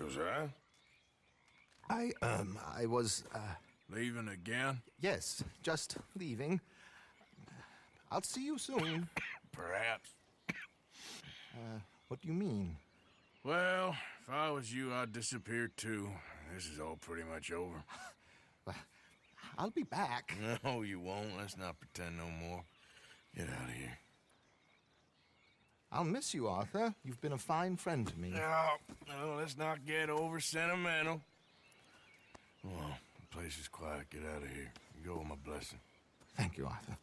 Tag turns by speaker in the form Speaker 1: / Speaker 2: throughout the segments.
Speaker 1: Was that?
Speaker 2: I was,
Speaker 1: Leaving again?
Speaker 2: yes, just leaving. I'll see you soon.
Speaker 1: Perhaps.
Speaker 2: What do you mean?
Speaker 1: Well, if I was you, I'd disappear too. This is all pretty much over.
Speaker 2: I'll be back.
Speaker 1: No, you won't. Let's not pretend no more. Get out of here.
Speaker 2: I'll miss you, Arthur. You've been a fine friend to me.
Speaker 1: No, let's not get over sentimental. Well, the place is quiet. Get out of here. You go with my blessing.
Speaker 2: Thank you, Arthur.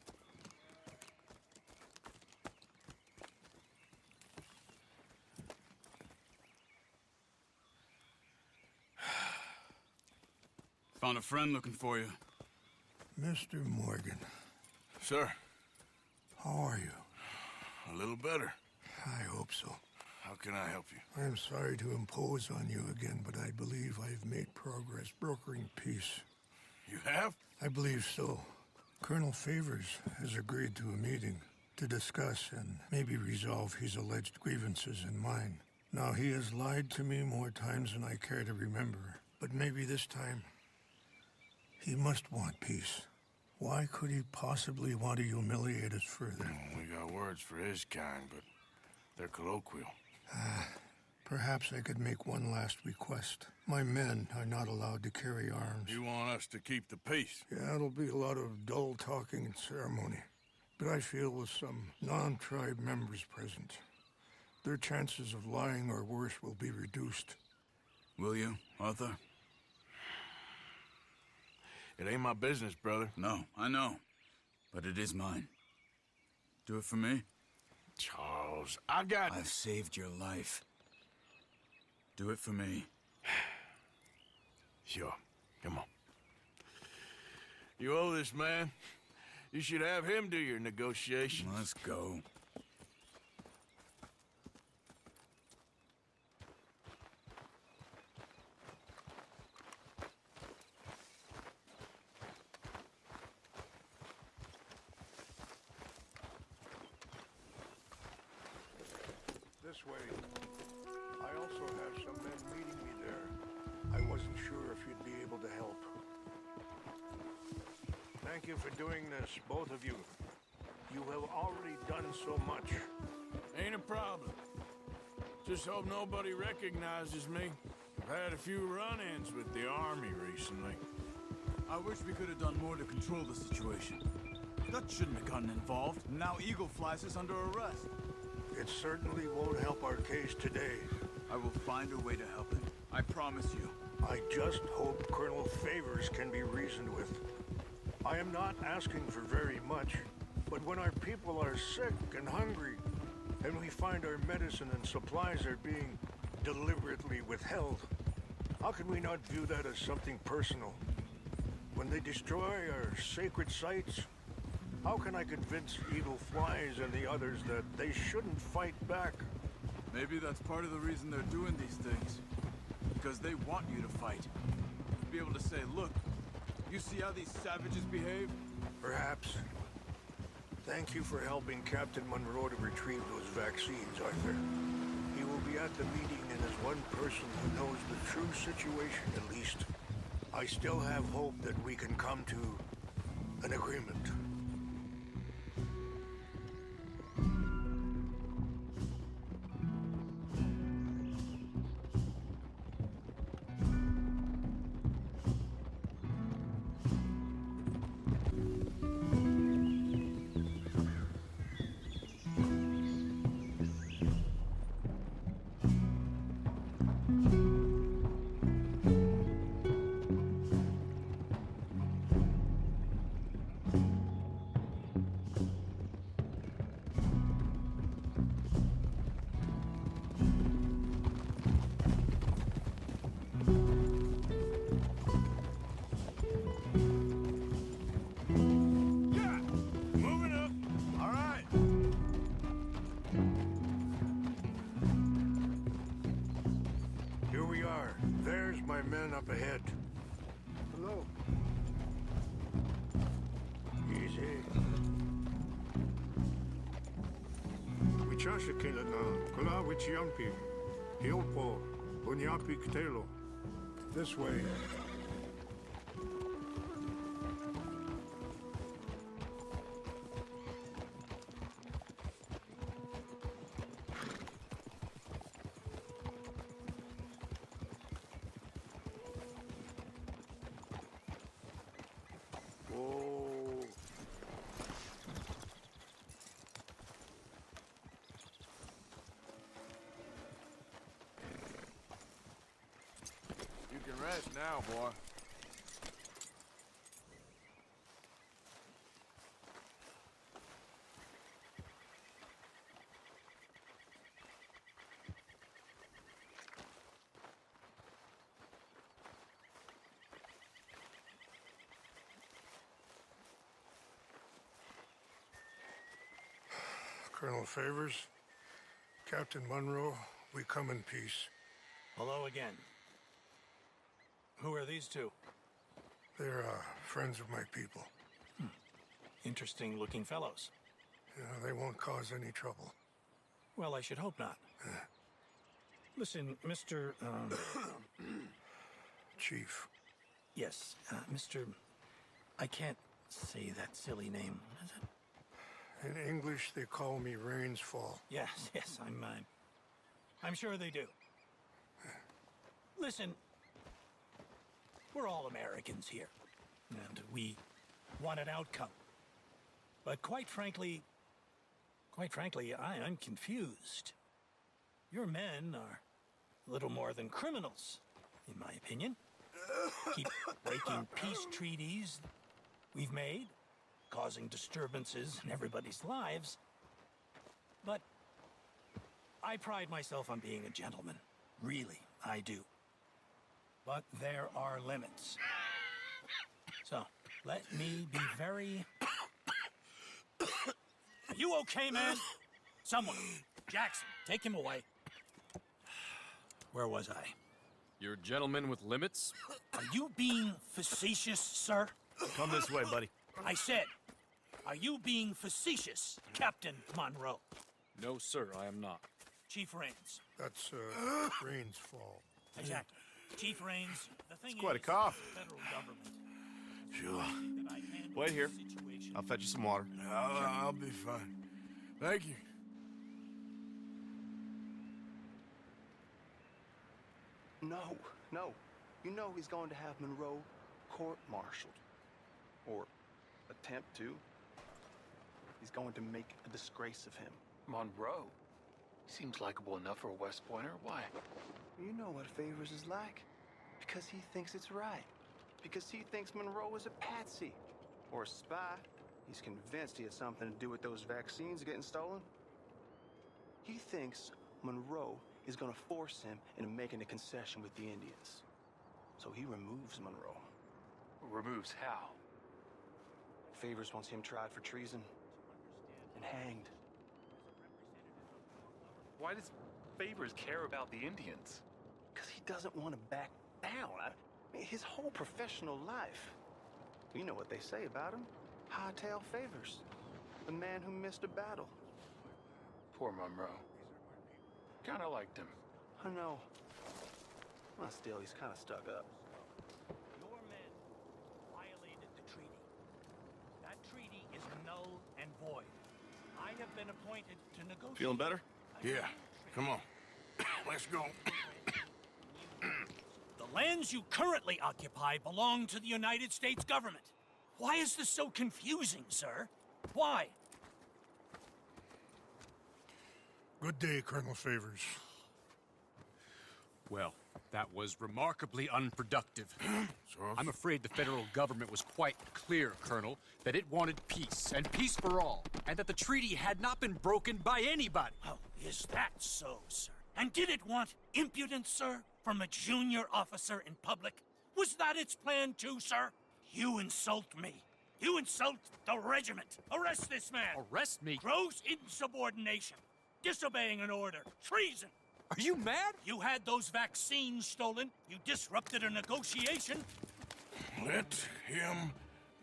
Speaker 3: Found a friend looking for you.
Speaker 4: Mr. Morgan,
Speaker 1: Sir,
Speaker 4: how are you?
Speaker 1: a little better.
Speaker 4: I hope so.
Speaker 1: How can I help you?
Speaker 4: I'm sorry to impose on you again, but I believe I've made progress brokering peace.
Speaker 1: You have?
Speaker 4: I believe so. Colonel Favors has agreed to a meeting to discuss and maybe resolve his alleged grievances and mine. Now, he has lied to me more times than I care to remember, but maybe this time he must want peace. Why could he possibly want to humiliate us further?
Speaker 1: We got words for his kind, but they're colloquial.
Speaker 4: Perhaps I could make one last request. My men are not allowed to carry arms.
Speaker 1: You want us to keep the peace?
Speaker 4: Yeah, it'll be a lot of dull talking and ceremony. But I feel with some non-tribe members present, their chances of lying or worse will be reduced.
Speaker 3: Will you, Arthur?
Speaker 1: It ain't my business, brother.
Speaker 3: No, I know. But it is mine. Do it for me?
Speaker 1: Charles, I've
Speaker 3: saved your life. Do it for me.
Speaker 1: Sure. Come on. You owe this man. You should have him do your negotiations.
Speaker 3: Let's go.
Speaker 4: This way. I also have some men meeting me there. I wasn't sure if you'd be able to help. Thank you for doing this, both of you. You have already done so much.
Speaker 1: Ain't a problem. Just hope nobody recognizes me. I've had a few run-ins with the army recently.
Speaker 3: I wish we could have done more to control the situation. Dutch shouldn't have gotten involved. Now Eagle flies us under arrest.
Speaker 4: It certainly won't help our case today.
Speaker 3: I will find a way to help it. I promise you.
Speaker 4: I just hope Colonel Favors can be reasoned with. I am not asking for very much, but when our people are sick and hungry, and we find our medicine and supplies are being deliberately withheld, how can we not view that as something personal? When they destroy our sacred sites, how can I convince Eagle Flies and the others that they shouldn't fight back?
Speaker 3: Maybe that's part of the reason they're doing these things. Because they want you to fight. To be able to say, look, you see how these savages behave?
Speaker 4: Perhaps. Thank you for helping Captain Monroe to retrieve those vaccines, Arthur. He will be at the meeting and is one person who knows the true situation, at least. I still have hope that we can come to an agreement. Up ahead. Hello. Easy. Wichasha kila na kula wichiampi. Hilpo. Bunyapictelo. This way. Whoa.
Speaker 1: You can rest now, boy.
Speaker 4: Colonel Favors, Captain Monroe, we come in peace.
Speaker 5: Hello again. Who are these two?
Speaker 4: They're friends of my people.
Speaker 5: Interesting looking fellows.
Speaker 4: They won't cause any trouble.
Speaker 5: Well, I should hope not. Listen, Mr.
Speaker 4: Chief.
Speaker 5: Yes, Mr. I can't say that silly name. What is it?
Speaker 4: In English, they call me Rains Fall.
Speaker 5: Yes, I'm sure they do. Listen, we're all Americans here, and we want an outcome. But quite frankly, I'm confused. Your men are little more than criminals, in my opinion. Keep breaking peace treaties we've made, causing disturbances in everybody's lives. But I pride myself on being a gentleman. Really, I do. But there are limits. So, let me be very... Are you okay, man? Someone. Jackson, take him away. Where was I?
Speaker 6: You're a gentleman with limits?
Speaker 5: Are you being facetious, sir?
Speaker 2: Come this way, buddy.
Speaker 5: I said, are you being facetious, Captain Monroe?
Speaker 6: No, sir, I am not.
Speaker 5: Chief Rains.
Speaker 4: That's Rains Fall.
Speaker 5: Exactly. Chief Rains, the thing
Speaker 2: quite a
Speaker 5: is,
Speaker 2: cough.
Speaker 5: the federal government.
Speaker 1: Sure.
Speaker 5: that I handle
Speaker 2: Wait here.
Speaker 5: the situation.
Speaker 2: I'll fetch you some water.
Speaker 1: I'll be fine. Thank you.
Speaker 7: No. You know he's going to have Monroe court-martialed. Or attempt to. He's going to make a disgrace of him.
Speaker 8: Monroe? Seems likable enough for a West Pointer. Why?
Speaker 7: You know what Favors is like. Because he thinks it's right. Because he thinks Monroe is a patsy. Or a spy. He's convinced he had something to do with those vaccines getting stolen. He thinks Monroe is gonna force him into making a concession with the Indians. So he removes Monroe.
Speaker 8: Removes how?
Speaker 7: Favors wants him tried for treason and hanged.
Speaker 8: Why does Favors care about the Indians?
Speaker 7: Because he doesn't want to back down. His whole professional life. You know what they say about him. Hightail Favors. The man who missed a battle.
Speaker 8: Poor Monroe. Kinda liked him.
Speaker 7: I know. Well, still, he's kind of stuck up.
Speaker 5: Your men violated the treaty. That treaty is null and void. I have been appointed to negotiate.
Speaker 2: Feeling better?
Speaker 1: Yeah. Come on. Let's go.
Speaker 5: The lands you currently occupy belong to the United States government. Why is this so confusing, sir? Why?
Speaker 4: Good day, Colonel Favors.
Speaker 6: Well, that was remarkably unproductive. I'm afraid the federal government was quite clear, Colonel, that it wanted peace, and peace for all, and that the treaty had not been broken by anybody.
Speaker 5: Oh, is that so, sir? And did it want impudence, sir, from a junior officer in public? Was that its plan too, sir? You insult me. You insult the regiment. Arrest this man.
Speaker 6: Arrest me?
Speaker 5: Gross insubordination. Disobeying an order. Treason.
Speaker 6: Are you mad?
Speaker 5: You had those vaccines stolen. You disrupted a negotiation.
Speaker 1: Let him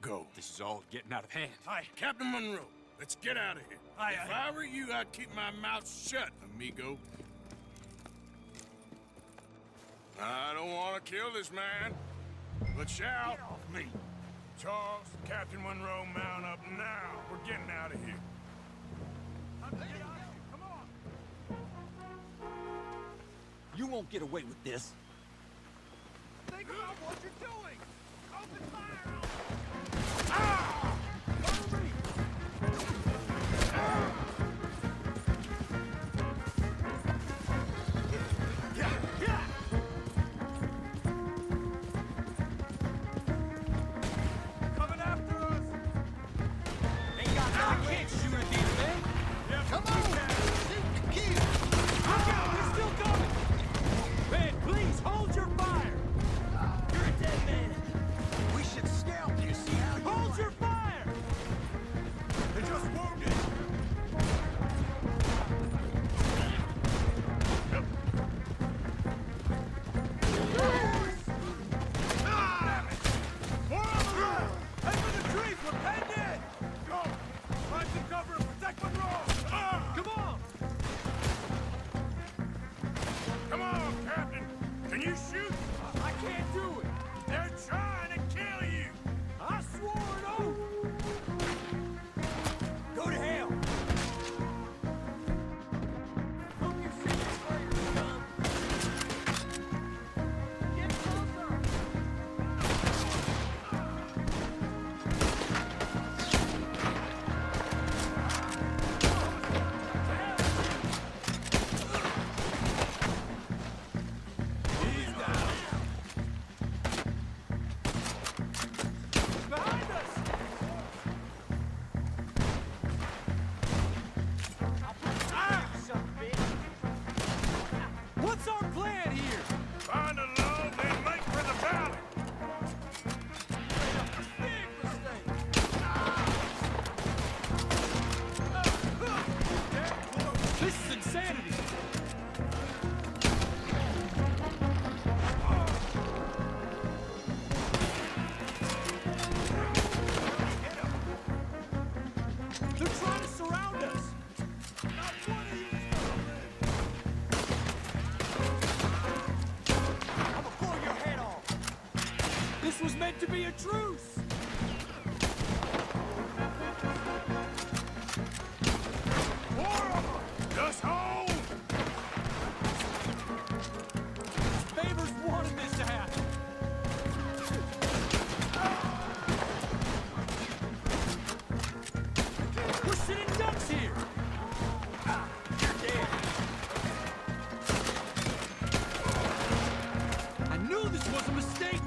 Speaker 1: go.
Speaker 6: This is all getting out of hand.
Speaker 5: Aye.
Speaker 1: Captain Monroe, let's get out of here.
Speaker 5: Aye,
Speaker 1: If
Speaker 5: aye.
Speaker 1: I were you, I'd keep my mouth shut, amigo. I don't want to kill this man, but shall.
Speaker 4: Get off me!
Speaker 1: Charles, Captain Monroe, mount up now. We're getting out of here.
Speaker 3: Come on!
Speaker 9: You won't get away with this.
Speaker 3: Think about what you're doing! Open fire! Coming after us!
Speaker 9: Ain't got no I can't shoot at these men.
Speaker 2: Come on! Shoot the kid!
Speaker 9: Look out, they're still coming. Man, please hold your fire. You're a dead man.
Speaker 2: We should scalp you, see how you
Speaker 9: Hold your fire.
Speaker 3: They're just wounded! More on the road! Head for the trees! We're penned in! Go! Find some cover and protect Monroe!
Speaker 9: Come on.
Speaker 1: Come on, Captain. Can you shoot?
Speaker 9: I can't do it.
Speaker 1: They're trying to kill you.
Speaker 9: I swore an oath. Go to hell. Hope you see this later, son. Get closer.
Speaker 3: He's down! Behind us!
Speaker 9: What's our plan here?
Speaker 1: Find a love and make for the valley.
Speaker 3: Big mistake!
Speaker 9: This is insanity. They're trying to surround us.
Speaker 3: Not one of you is gonna live!
Speaker 9: I'm gonna blow your head off. This was meant to be a truce.
Speaker 1: Just hold.
Speaker 9: Favors wanted this to happen. We're sitting ducks here. You're dead. I knew this was a mistake.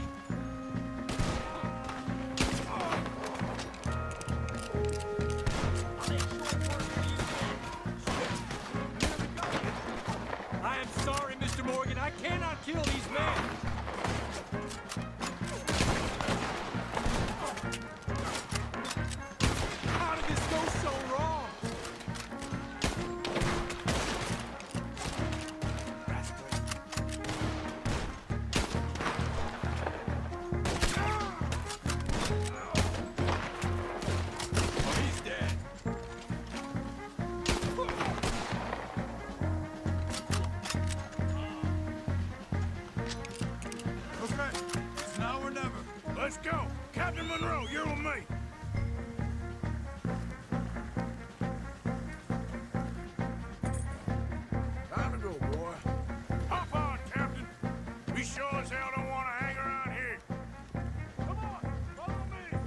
Speaker 9: I am sorry, Mr. Morgan. I cannot kill these men. How did this go so wrong?
Speaker 3: Oh, he's dead! Okay, it's now or never.
Speaker 1: Let's go. Captain Monroe, you're with me. Time to go, boy. Hop on, Captain. We sure as hell don't want to hang around here. Come on, follow me.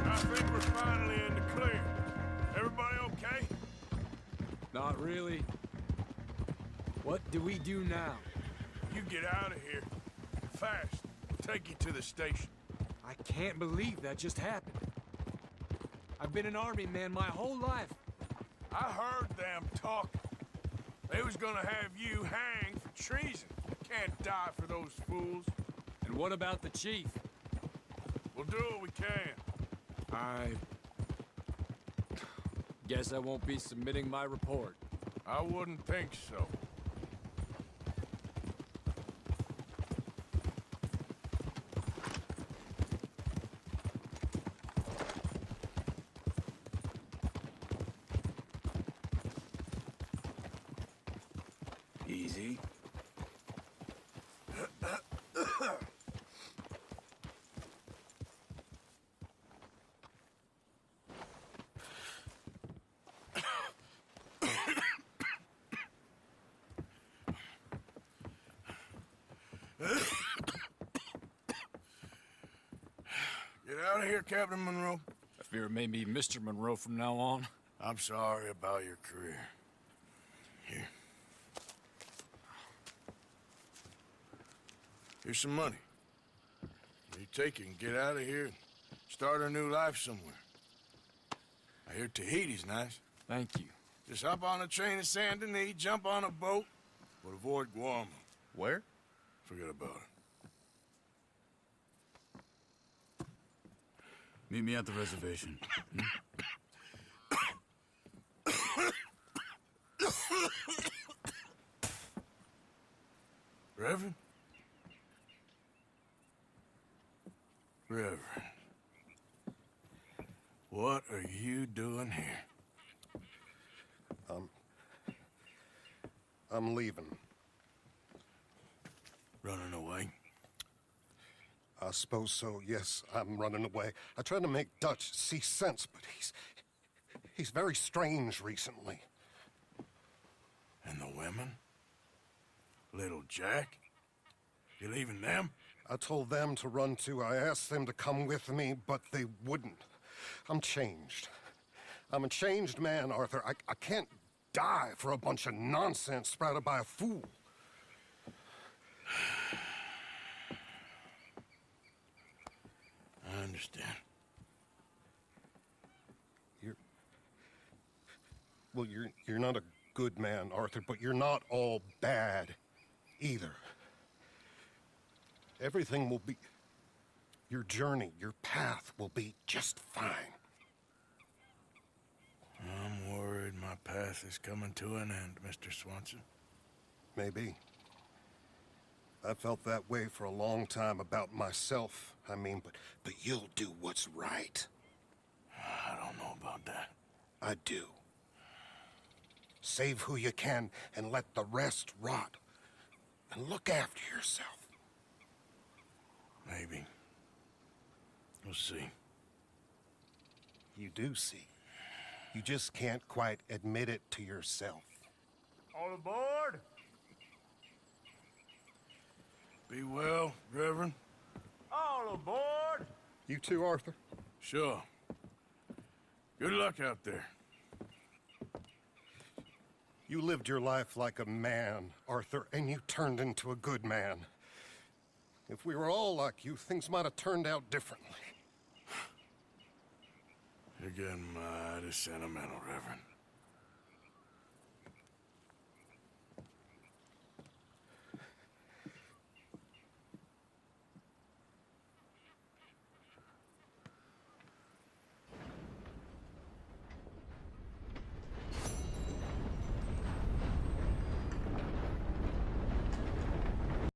Speaker 1: I think we're finally in the clear. Everybody okay?
Speaker 9: Not really. What do we do now?
Speaker 1: You get out of here. Fast. Take you to the station.
Speaker 9: I can't believe that just happened. I've been an army man my whole life.
Speaker 1: I heard them talking. They was gonna have you hanged for treason. Can't die for those fools.
Speaker 9: And what about the chief?
Speaker 1: We'll do what we can.
Speaker 9: I guess I won't be submitting my report.
Speaker 1: I wouldn't think so.
Speaker 3: Easy.
Speaker 1: Get out of here, Captain Monroe.
Speaker 6: I fear it may be Mr. Monroe from now on.
Speaker 1: I'm sorry about your career. Here. Here's some money. You take it and get out of here and start a new life somewhere. I hear Tahiti's nice.
Speaker 6: Thank you.
Speaker 1: Just hop on a train to Saint Denis, jump on a boat, but avoid Guam.
Speaker 3: Where?
Speaker 1: Forget about it.
Speaker 3: Meet me at the reservation.
Speaker 1: Reverend? Reverend. What are you doing here?
Speaker 10: I'm leaving.
Speaker 1: Running away?
Speaker 10: I suppose so, yes, I'm running away. I tried to make Dutch see sense, but he's very strange recently.
Speaker 1: And the women? Little Jack? You leaving them?
Speaker 10: I told them to run too. I asked them to come with me, but they wouldn't. I'm changed. I'm a changed man, Arthur. I can't die for a bunch of nonsense sprouted by a fool.
Speaker 1: I understand.
Speaker 10: You're not a good man, Arthur, but you're not all bad either. Everything will be... Your journey, your path will be just fine.
Speaker 1: I'm worried my path is coming to an end, Mr. Swanson.
Speaker 10: Maybe. I felt that way for a long time about myself, I mean, but you'll do what's right.
Speaker 1: I don't know about that.
Speaker 10: I do. Save who you can and let the rest rot. And look after yourself.
Speaker 1: Maybe. We'll see.
Speaker 10: You do see. You just can't quite admit it to yourself.
Speaker 9: All aboard!
Speaker 1: Be well, Reverend.
Speaker 9: All aboard!
Speaker 10: You too, Arthur?
Speaker 1: Sure. Good luck out there.
Speaker 10: You lived your life like a man, Arthur, and you turned into a good man. If we were all like you, things might have turned out differently.
Speaker 1: You're getting mighty sentimental, Reverend.